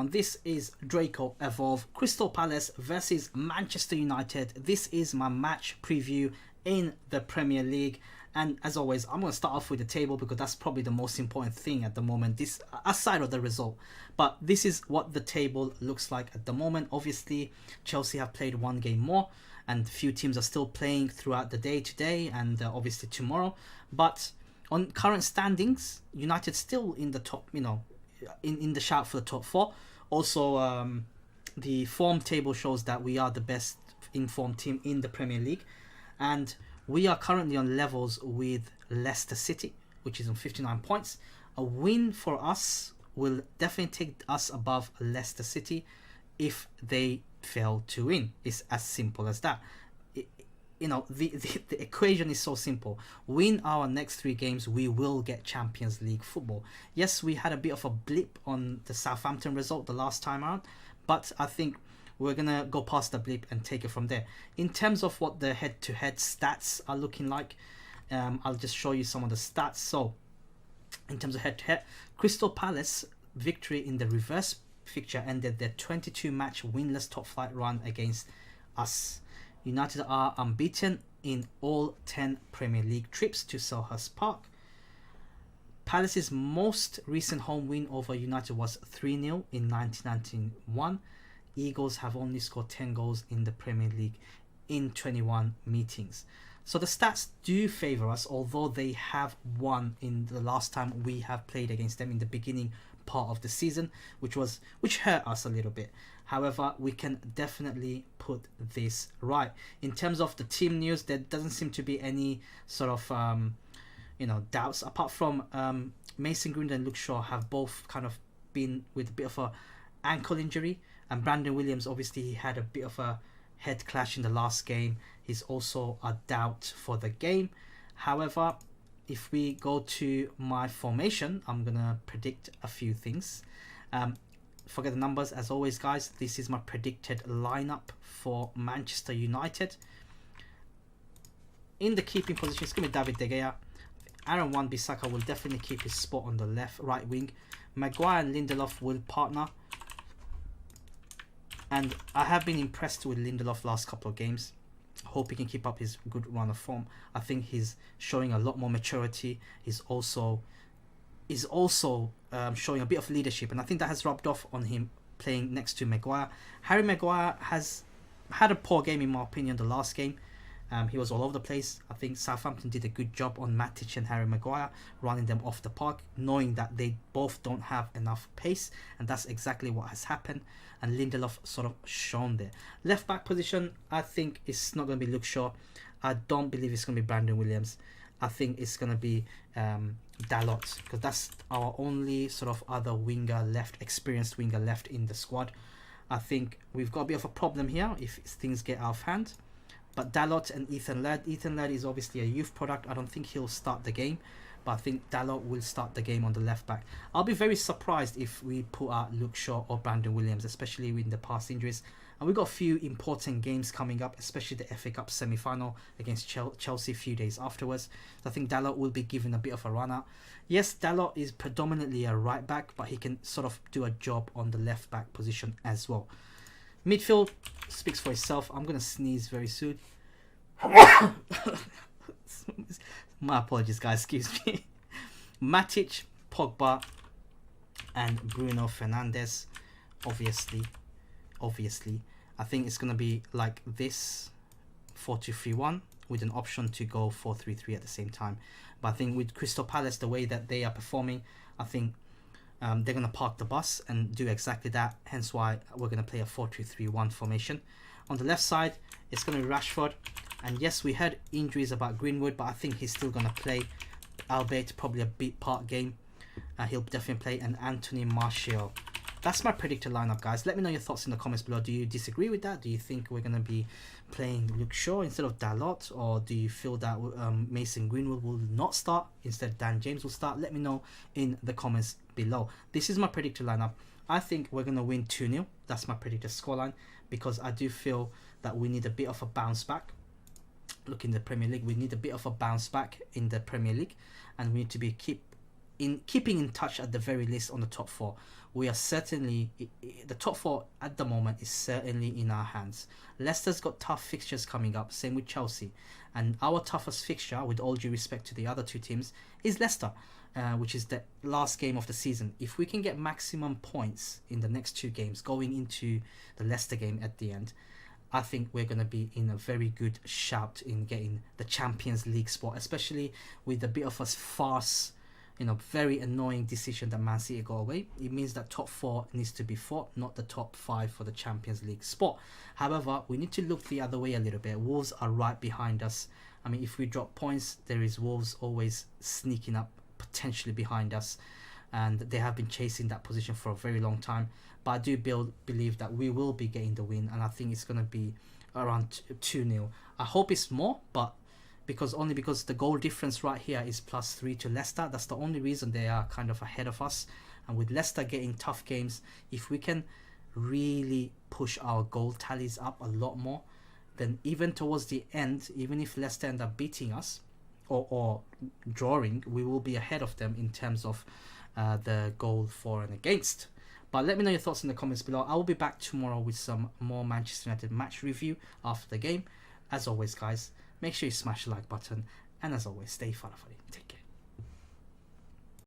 everyone. This is Draco Evolve, Crystal Palace versus Manchester United. This is my match preview in the Premier League. And as always, I'm going to start off with the table because that's probably the most important thing at the moment, this aside of the result. But this is what the table looks like at the moment. Obviously, Chelsea have played one game more and a few teams are still playing throughout the day today and obviously tomorrow. But on current standings, United still in the top, in the shout for the top four. Also, the form table shows that we are the best informed team in the Premier League. And we are currently on levels with Leicester City, which is on 59 points. A win for us will definitely take us above Leicester City if they fail to win. It's as simple as that. The equation is so simple. Win our next 3 games, we will get Champions League football. Yes, we had a bit of a blip on the Southampton result the last time around, but I think we're going to go past the blip and take it from there. In terms of what the head-to-head stats are looking like, I'll just show you some of the stats. So, in terms of head-to-head, Crystal Palace victory in the reverse fixture ended their 22-match winless top-flight run against us. United are unbeaten in all 10 Premier League trips to Selhurst Park. Palace's most recent home win over United was 3-0 in 1991. Eagles have only scored 10 goals in the Premier League in 21 meetings. So the stats do favour us, although they have won in the last time we have played against them in the beginning part of the season, which hurt us a little bit. However, we can definitely put this right. In terms of the team news, there doesn't seem to be any sort of doubts, apart from Mason Greenwood and Luke Shaw have both kind of been with a bit of a ankle injury, and Brandon Williams, obviously he had a bit of a head clash in the last game. He's also a doubt for the game. However, if we go to my formation, I'm gonna predict a few things. Forget the numbers, as always, guys. This is my predicted lineup for Manchester United. In the keeping position, it's gonna be David De Gea. Aaron Wan-Bissaka will definitely keep his spot on the right wing. Maguire and Lindelof will partner. And I have been impressed with Lindelof last couple of games. Hope he can keep up his good run of form. I think he's showing a lot more maturity. He's also showing a bit of leadership, and I think that has rubbed off on him playing next to Maguire. Harry Maguire has had a poor game in my opinion the last game. He was all over the place. I think Southampton did a good job on Matic and Harry Maguire, running them off the park, knowing that they both don't have enough pace, and that's exactly what has happened. And Lindelof sort of shone there. Left back position, I think it's not going to be Luke Shaw. I don't believe it's going to be Brandon Williams. I think it's going to be Dalot, because that's our only sort of other winger left, experienced winger left in the squad. I think we've got a bit of a problem here if things get out of hand. But Dalot and Ethan Laird is obviously a youth product. I don't think he'll start the game, but I think Dalot will start the game on the left back. I'll be very surprised if we put out Luke Shaw or Brandon Williams, especially with the past injuries. And we've got a few important games coming up, especially the FA Cup semi-final against Chelsea a few days afterwards. So I think Dalot will be given a bit of a run out. Yes, Dalot is predominantly a right back, but he can sort of do a job on the left back position as well. Midfield speaks for itself. I'm going to sneeze very soon. My apologies, guys. Excuse me. Matic, Pogba, and Bruno Fernandes. Obviously. I think it's going to be like this. 4-2-3-1 with an option to go 4-3-3 at the same time. But I think with Crystal Palace, the way that they are performing, I think they're going to park the bus and do exactly that. Hence why we're going to play a 4-2-3-1 formation. On the left side, it's going to be Rashford. And yes, we heard injuries about Greenwood, but I think he's still going to play, albeit probably a big part game. He'll definitely play. And Anthony Martial. That's my predicted lineup, guys. Let me know your thoughts in the comments below. Do you disagree with that? Do you think we're going to be playing Luke Shaw instead of Dalot? Or do you feel that Mason Greenwood will not start? Instead, Dan James will start? Let me know in the comments below. This is my predicted lineup. I think we're going to win 2-0. That's my predicted scoreline. Because I do feel that we need a bit of a bounce back. Look, in the Premier League, we need a bit of a bounce back in the Premier League. And we need to keep in keeping in touch at the very least on the top four. We are certainly, the top four at the moment is certainly in our hands. Leicester's got tough fixtures coming up, same with Chelsea. And our toughest fixture, with all due respect to the other two teams, is Leicester, which is the last game of the season. If we can get maximum points in the next two games, going into the Leicester game at the end, I think we're going to be in a very good shout in getting the Champions League spot, especially with a bit of a farce, very annoying decision that Man City got away. It means that top four needs to be fought, not the top five for the Champions League spot. However, we need to look the other way a little bit. Wolves are right behind us. I mean, if we drop points, there is Wolves always sneaking up potentially behind us, and they have been chasing that position for a very long time. But I do believe that we will be getting the win, and I think it's going to be around 2-0. I hope it's more, but because the goal difference right here is +3 to Leicester. That's the only reason they are kind of ahead of us. And with Leicester getting tough games, if we can really push our goal tallies up a lot more, then even towards the end, even if Leicester end up beating us or drawing, we will be ahead of them in terms of the goal for and against. But let me know your thoughts in the comments below. I will be back tomorrow with some more Manchester United match review after the game. As always, guys, make sure you smash the like button. And as always, stay fun. Take care.